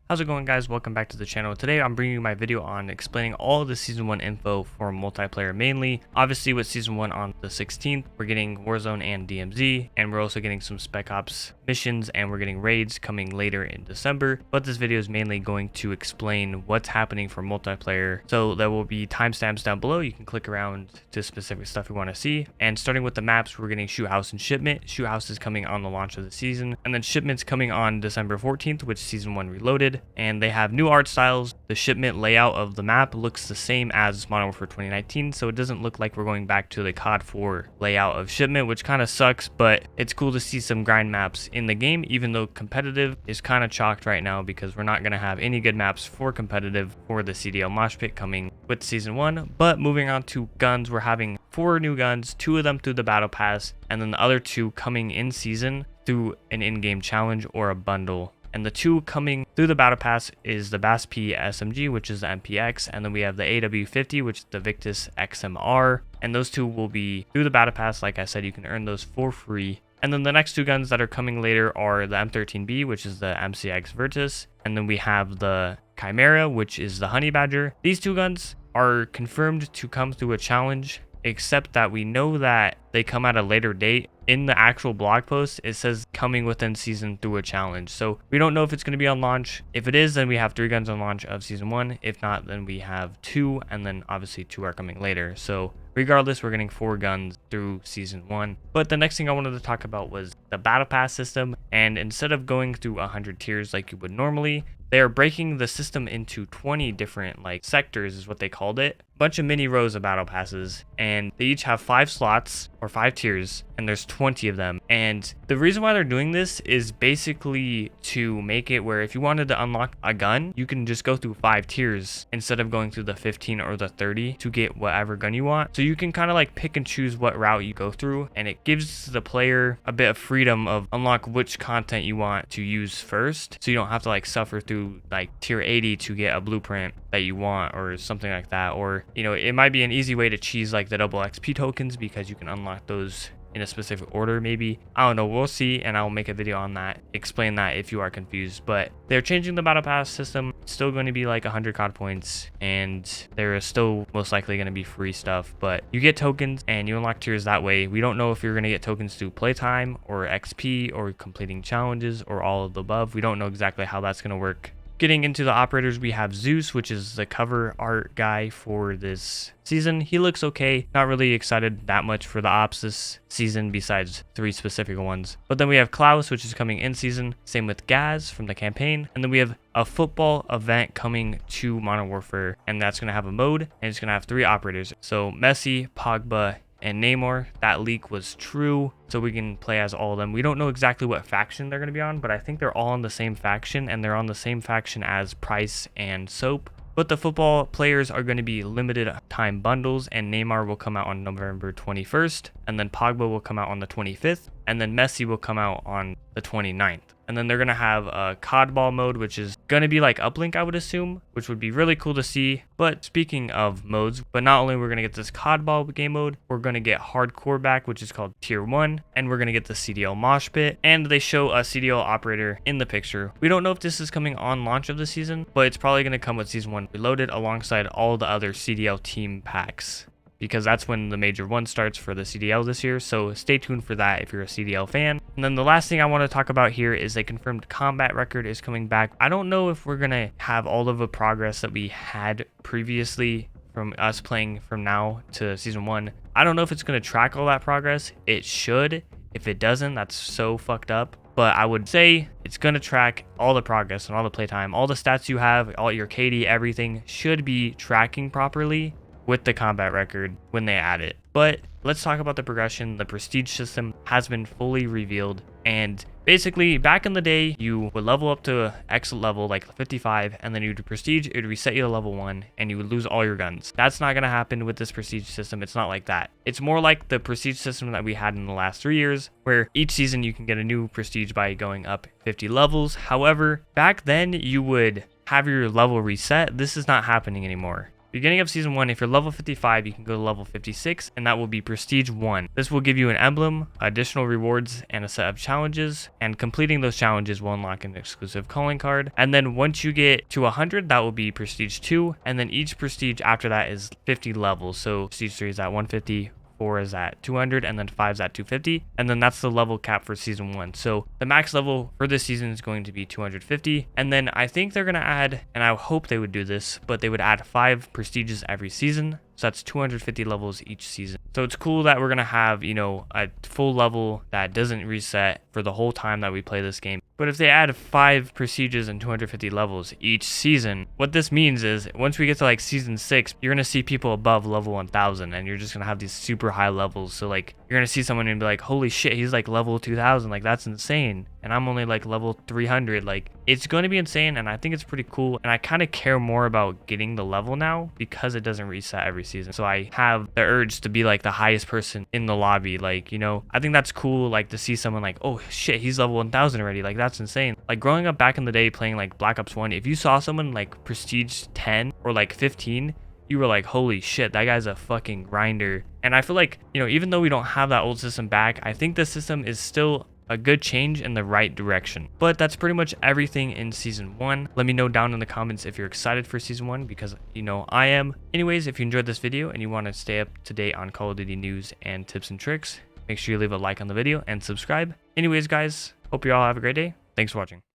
How's it going, guys? Welcome back to the channel. Today I'm bringing you my video on explaining all the season 1 info for multiplayer mainly. Obviously with season 1 on the 16th, we're getting Warzone and DMZ, and we're also getting some Spec Ops missions, and we're getting raids coming later in December. But this video is mainly going to explain what's happening for multiplayer. So there will be timestamps down below. You can click around to specific stuff you want to see. And starting with the maps, we're getting Shoot House and Shipment. Shoot House is coming on the launch of the season, and then Shipment's coming on December 14th, which season 1 Reloaded. And they have new art styles. The shipment layout of the map looks the same as Modern Warfare 2019, so it doesn't look like we're going back to the COD 4 layout of shipment, which kind of sucks, but it's cool to see some grind maps in the game, even though competitive is kind of chalked right now because we're not going to have any good maps for competitive for the CDL Mosh Pit coming with season 1. But moving on to guns, we're having 4 new guns, 2 of them through the Battle Pass, and then the other 2 coming in season through an in-game challenge or a bundle. And the 2 coming through the Battle Pass is the Bass P SMG, which is the MPX, and then we have the AW50, which is the Victus XMR, and those 2 will be through the Battle Pass. Like I said, you can earn those for free. And then the next 2 guns that are coming later are the M13B, which is the MCX Virtus, and then we have the Chimera, which is the Honey Badger. These 2 guns are confirmed to come through a challenge, except that we know that they come at a later date. In the actual blog post, it says coming within season through a challenge. So we don't know if it's going to be on launch. If it is, then we have 3 guns on launch of season 1. If not, then we have 2, and then obviously 2 are coming later. So regardless, we're getting 4 guns through season 1. But the next thing I wanted to talk about was the Battle Pass system. And instead of going through 100 tiers like you would normally, they are breaking the system into 20 different sectors is what they called it. Bunch of mini rows of battle passes, and they each have 5 slots or 5 tiers, and there's 20 of them. And the reason why they're doing this is basically to make it where if you wanted to unlock a gun, you can just go through 5 tiers instead of going through the 15 or the 30 to get whatever gun you want. So you can kind of pick and choose what route you go through, and it gives the player a bit of freedom of unlock which content you want to use first, so you don't have to suffer through tier 80 to get a blueprint that you want or something like that. Or it might be an easy way to cheese the double XP tokens because you can unlock those in a specific order. Maybe, I don't know, we'll see, and I'll make a video on that, explain that if you are confused. But they're changing the Battle Pass system. It's still going to be 100 COD points, and there is still most likely going to be free stuff, but you get tokens and you unlock tiers that way. We don't know if you're going to get tokens through playtime or XP or completing challenges or all of the above. We don't know exactly how that's going to work. Getting into the operators, we have Zeus, which is the cover art guy for this season. He looks okay. Not really excited that much for the ops this season besides 3 specific ones. But then we have Klaus, which is coming in season. Same with Gaz from the campaign. And then we have a football event coming to Modern Warfare, and that's going to have a mode, and it's going to have 3 operators. So Messi, Pogba, and Neymar. That leak was true, so we can play as all of them. We don't know exactly what faction they're going to be on, but I think they're all on the same faction, and they're on the same faction as Price and Soap. But the football players are going to be limited time bundles, and Neymar will come out on November 21st, and then Pogba will come out on the 25th, and then Messi will come out on the 29th. And then they're going to have a COD ball mode, which is going to be uplink, I would assume, which would be really cool to see. But speaking of modes, but not only we're going to get this COD ball game mode, we're going to get hardcore back, which is called tier 1, and we're going to get the CDL Mosh Pit, and they show a CDL operator in the picture. We don't know if this is coming on launch of the season, but it's probably going to come with season 1 Reloaded alongside all the other CDL team packs, because that's when the major one starts for the CDL this year. So stay tuned for that if you're a CDL fan. And then the last thing I want to talk about here is a confirmed combat record is coming back. I don't know if we're going to have all of the progress that we had previously from us playing from now to season 1. I don't know if it's going to track all that progress. It should. If it doesn't, that's so fucked up. But I would say it's going to track all the progress and all the playtime. All the stats you have, all your KD, everything should be tracking properly with the combat record when they add it. But let's talk about the progression. The prestige system has been fully revealed, and basically back in the day you would level up to X level 55, and then you'd prestige, it would reset you to level 1, and you would lose all your guns. That's not going to happen with this prestige system. It's not like that. It's more like the prestige system that we had in the last 3 years, where each season you can get a new prestige by going up 50 levels. However, back then you would have your level reset. This is not happening anymore, Beginning of season 1, if you're level 55, you can go to level 56, and that will be prestige 1. This will give you an emblem, additional rewards, and a set of challenges, and completing those challenges will unlock an exclusive calling card. And then once you get to 100, that will be prestige 2, and then each prestige after that is 50 levels. So prestige 3 is at 150, 4 is at 200, and then 5 is at 250, and then that's the level cap for season 1. So the max level for this season is going to be 250, and then I think they're going to add, and I hope they would do this, but they would add 5 prestiges every season. So that's 250 levels each season. So it's cool that we're going to have, you know, a full level that doesn't reset for the whole time that we play this game. But if they add 5 prestiges and 250 levels each season, what this means is once we get to like season 6, you're going to see people above level 1000, and you're just going to have these super high levels. So like you're going to see someone and be like, holy shit, he's like level 2000. Like that's insane. And I'm only like level 300. Like it's going to be insane. And I think it's pretty cool. And I kind of care more about getting the level now because it doesn't reset every season. So I have the urge to be like the highest person in the lobby. Like, you know, I think that's cool. Like to see someone like, oh shit, he's level 1000 already. Like that's insane. Like growing up back in the day playing like Black Ops 1, if you saw someone like prestige 10 or like 15, you were like, holy shit, that guy's a fucking grinder. And I feel like, you know, even though we don't have that old system back, I think the system is still a good change in the right direction. But that's pretty much everything in season 1. Let me know down in the comments if you're excited for season 1, because you know I am. Anyways, if you enjoyed this video and you want to stay up to date on Call of Duty news and tips and tricks, make sure you leave a like on the video and subscribe. Anyways guys, hope you all have a great day. Thanks for watching.